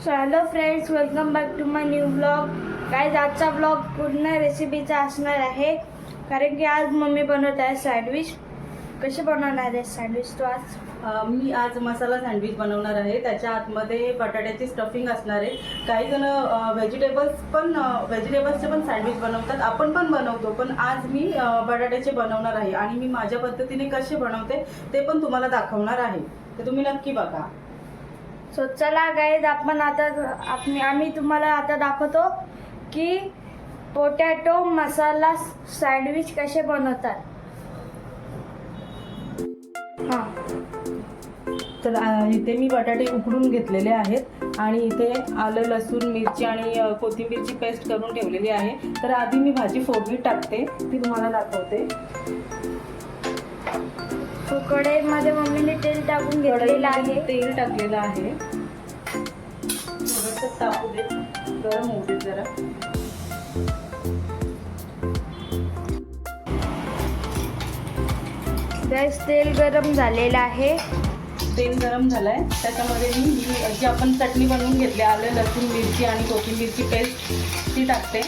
So hello friends, welcome back to my new blog. Guys, आजचा blog पूर्ण रेसिपीचा असणार आहे, कारण की आज मम्मी बनवत आहे सँडविच. कसे बनवणार आहे सँडविच तू आज? मी आज मसाला सँडविच बनवणार आहे. त्याच्या आतमध्ये बटाट्याची स्टफिंग असणार आहे. काही जण व्हेजिटेबल्सचे पण सँडविच बनवतात, आपण पण बनवतो, पण आज मी बटाट्याचे बनवणार आहे आणि मी माझ्या पद्धतीने कसे बनवते ते पण तुम्हाला दाखवणार आहे. तर तुम्ही नक्की बघा. सो चला गाईज, आम्ही तुम्हाला आता दाखवतो की पोटॅटो मसाला सँडविच कसे बनवतात. हां, तर इथे मी बटाटे उकडून घेतलेले आहेत आणि इथे आलं, लसूण, मिरची आणि कोथिंबीरची पेस्ट करून ठेवलेली आहे. तर आधी मी भाजी फोडणी टाकते, ती तुम्हाला दाखवते. सो कढईमध्ये मम्मीने तेल टाकून घेतलेलं आहे. तेल टाकलेलं आहे. थोडंसं तापू दे, गरम होऊ दे जरा. गॅस तेल गरम झालेलं आहे. तेल गरम झालंय, त्याच्यामध्ये मी जी आपण चटणी बनवून घेतली, आलं, लसूण, मिरची आणि कोथिंबीरची पेस्ट, ती टाकते.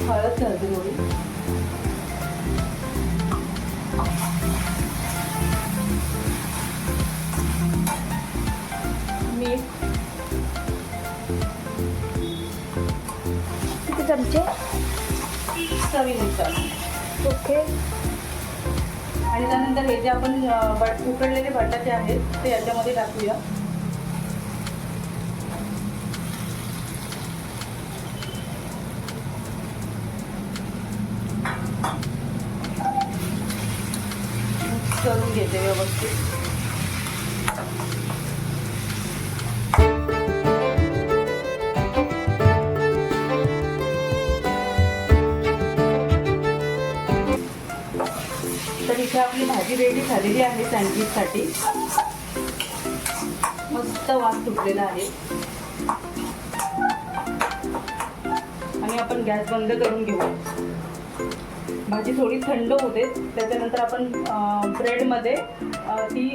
हळद घालते थोडी. मीठ, किती चमचे? चवीनुसार. ओके. आणि त्यानंतर हे जे आपण उकडलेले बटाटे आहेत ते याच्यामध्ये टाकूया. मिक्स करून घेते व्यवस्थित. तर इथे आपली भाजी रेडी झालेली आहे सँडविचसाठी. मस्त वास सुटलेला आहे आणि आपण गॅस बंद करून घेऊ. भाजी थोडी थंड होते, त्याच्यानंतर आपण ब्रेडमध्ये ती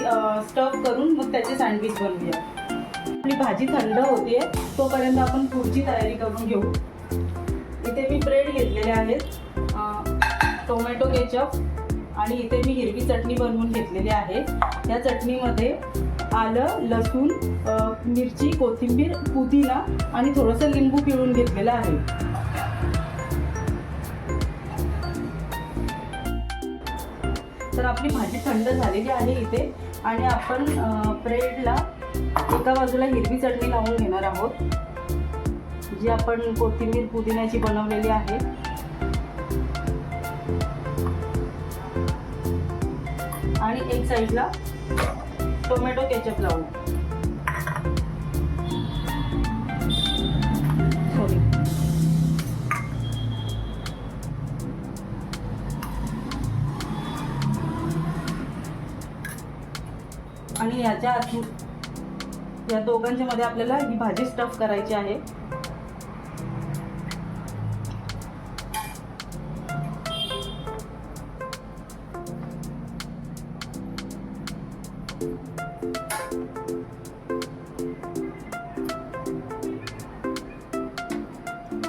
स्टफ करून मग त्याचे सँडविच बनवूया. आपली भाजी थंड होते, तोपर्यंत आपण पुढची तयारी करून घेऊ. इथे मी ब्रेड घेतलेले आहेत, टोमॅटो केचप आणि इथे मी हिरवी चटणी बनवून घेतलेली आहे. या चटणीमध्ये आलं, लसूण, मिरची, कोथिंबीर, पुदिना आणि थोडंसं लिंबू पिळून घेतलेलं आहे. तर आपली भाजी थंड झालेली आहे इथे आणि आपण ब्रेडला एका बाजूला हिरवी चटणी लावून घेणार आहोत, जी आपण कोथिंबीर पुदिन्याची बनवलेली आहे. आणि एक साईडला टोमॅटो केचप लावू. सॉरी. आणि या दोघांच्या मध्ये आपल्याला ही भाजी स्टफ करायची आहे.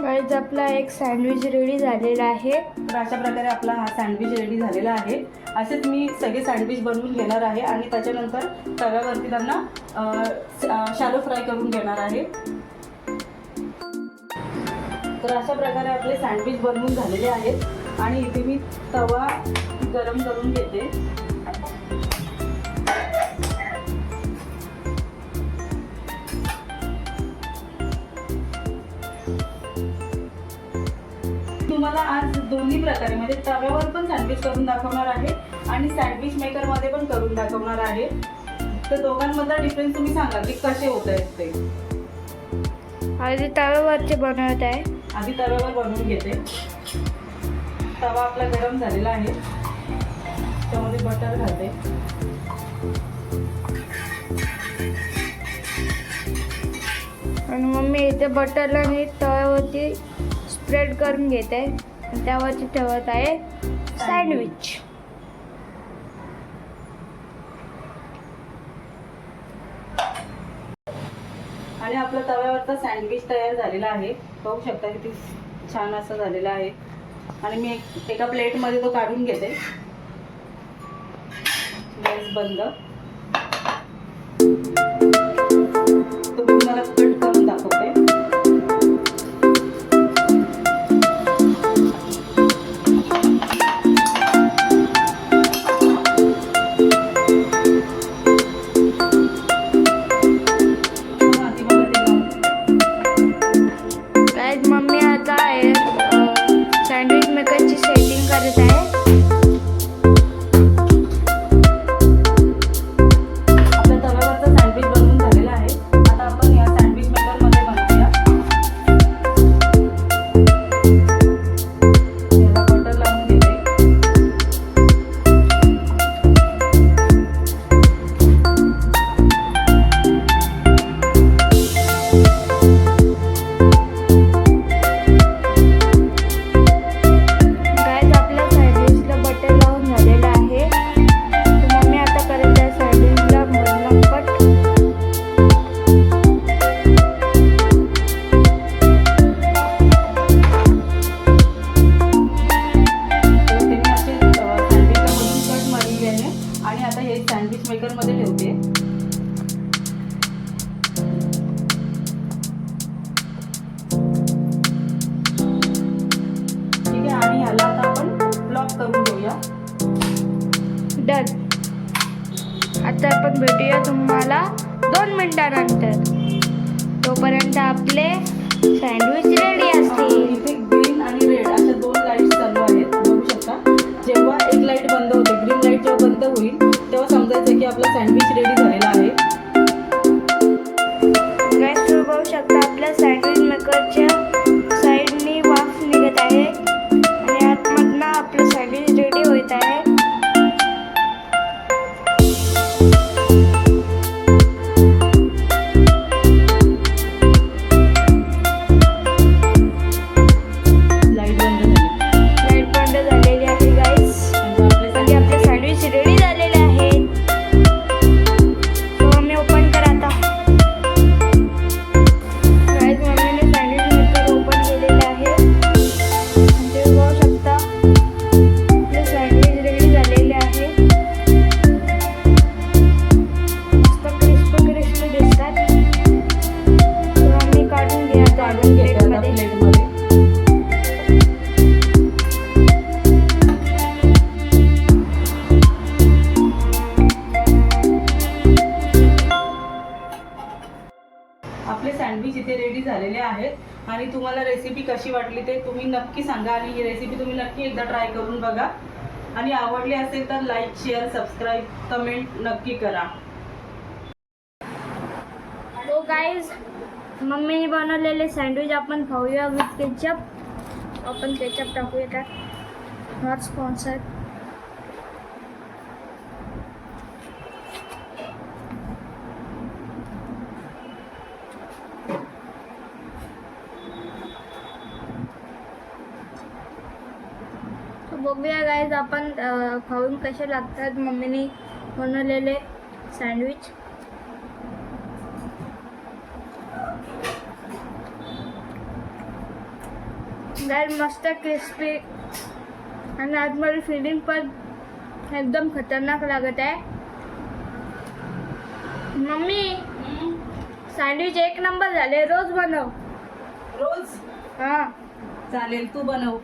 गाईज, आपला एक सँडविच रेडी झालेला आहे. तर अशा प्रकारे आपला हा सँडविच रेडी झालेला आहे. असेच मी सगळे सँडविच बनवून घेणार आहे आणि त्याच्यानंतर तव्यावरती त्यांना शॅलो फ्राय करून घेणार आहे. तर अशा प्रकारे आपले सँडविच बनवून झालेले आहेत आणि इथे मी तवा गरम करून घेते. तुम्हाला आज दोन्ही प्रकारे म्हणजे तव्यावर पण सँडविच करून दाखवणार आहे आणि सँडविच मेकरमध्ये पण करून दाखवणार आहे. तर दोघांमधला डिफरन्स तुम्ही सांगा की कसे होत आहेत ते. आधी तव्यावरचे बनवत आहे. आधी तव्यावर बनवून घेते. तवा आपला गरम झालेला आहे, त्यामध्ये बटर घालते. आणि मम्मी इथे बटरला नीट तव्यावरती स्प्रेड करून घेत आहे, त्यावरती ठेवत आहे सँडविच. आणि आपला तव्यावरचा सँडविच तयार झालेला आहे. पाहू शकता किती छान असं झालेलं आहे. आणि मी एका प्लेटमध्ये तो काढून घेते. गॅस बंद. तो मी तुम्हाला कट करून दाखवते. गाईज मम्मी आता सँडविच मेकरची सेटिंग करत आहे. आपल्या तव्यावरचा सँडविच बनवून झालेला आहे. आता आपण या सँडविच मेकरमध्ये बनवूया. याला बटर लावून घेते. गाईज आपल्या सँडविचला बटर लावून झालेलं आहे. तर मम्मी आता करत आहे सँडविचला मधनं कट. तर ते मी असे सँडविचला मधून कट मारलेले आहे. आणि आता हे सँडविच मेकरमध्ये ठेवते. ठीक आहे. आणि ह्याला आता आपण ब्लॉक करून घेऊया. डन. आता आपण भेटूया तुम्हाला 2 मिनिटानंतर. तोपर्यंत आपले सँडविच रेडी असतील. इथे ग्रीन आणि रेड अशा 2 लाईट्स चालू आहेत. बघू शकता. जेव्हा एक लाईट बंद होते, ग्रीन लाईट जेव्हा बंद होईल तेव्हा समजायचं की आपला सँडविच रेडी झालेला आहे. गाईज तुम्ही बघू शकता आपल्या सँडविच मेकरच्या साईडनी वाफ निघत आहे आणि आतमधनं आपलं सँडविच रेडी होत आहे. लाईट बंद झाली. लाईट बंद झालेली आहे गाईज. म्हणजे आपले म्हणजे आपले सँडविच रेडी झालेले आहेत. मम्मी ओपन कर आता. गाईज मम्मीने सँडविच मेकर ओपन केलेलं आहे. म्हणजे बघू शकता आपले सँडविच रेडी झालेले आहे. मस्त क्रिस्पी क्रिस्पी दिसतात. तर मम्मी काढून घ्या काढून घेते आता प्लेटमध्ये. प्लेटमध्ये. आपले सँडविच इथे रेडी झालेले आहेत. आणि तुम्हाला रेसिपी कशी वाटली ते तुम्ही नक्की सांगा. आणि ही रेसिपी तुम्ही नक्की एकदा ट्राय करून बघा. आणि आवडली असेल तर लाईक, शेअर, सबस्क्राईब, कमेंट नक्की करा. तो गाईज मम्मीने बनवलेले सँडविच आपण खाऊया विथ केचप. आपण केचप टाकूया त्यात. Not sponsor. बघूया गाईज आपण खाऊन कसे लागतात मम्मीने बनवलेले सँडविच. गाईज मस्त क्रिस्पी आणि आतमध्ये फिलिंग पण एकदम खतरनाक लागत आहे. मम्मी सँडविच एक नंबर झाले. रोज बनव. रोज हां चालेल. तू बनव.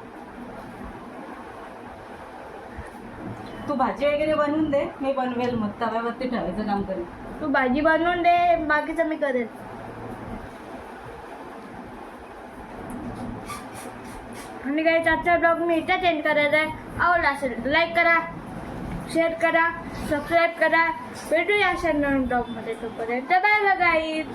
तू भाजी वगैरे बनवून दे. मी बनवेल. मग तव्यावरती ठेवायचं काम करेल. तू भाजी बनवून दे. बाकीचं मी करेल. आणि काही आजचा ब्लॉग मी इथं चेंज करायचा आहे. आवडला असेल लाईक करा, शेअर करा, सबस्क्राईब करा. भेटूया अशा नवीन ब्लॉगमध्ये. तोपर्यंत बाय बाय गाईज.